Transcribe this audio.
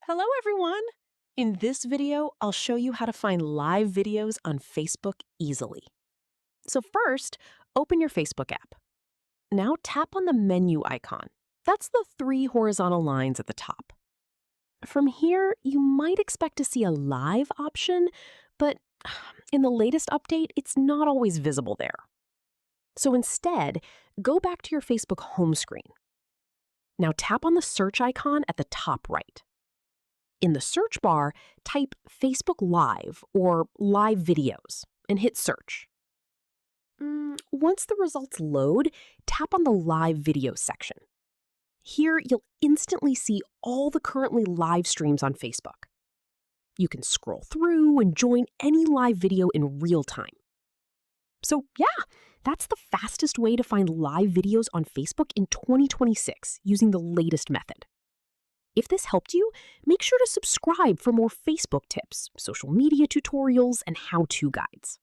Hello, everyone! In this video, I'll show you how to find live videos on Facebook easily. So first, open your Facebook app. Now tap on the menu icon. That's the three horizontal lines at the top. From here, you might expect to see a live option, but in the latest update, it's not always visible there. So instead, go back to your Facebook home screen. Now tap on the search icon at the top right. In the search bar, type Facebook Live or Live Videos and hit search. Once the results load, tap on the live video section. Here, you'll instantly see all the currently live streams on Facebook. You can scroll through and join any live video in real time. So yeah, that's the fastest way to find live videos on Facebook in 2026 using the latest method. If this helped you, make sure to subscribe for more Facebook tips, social media tutorials, and how-to guides.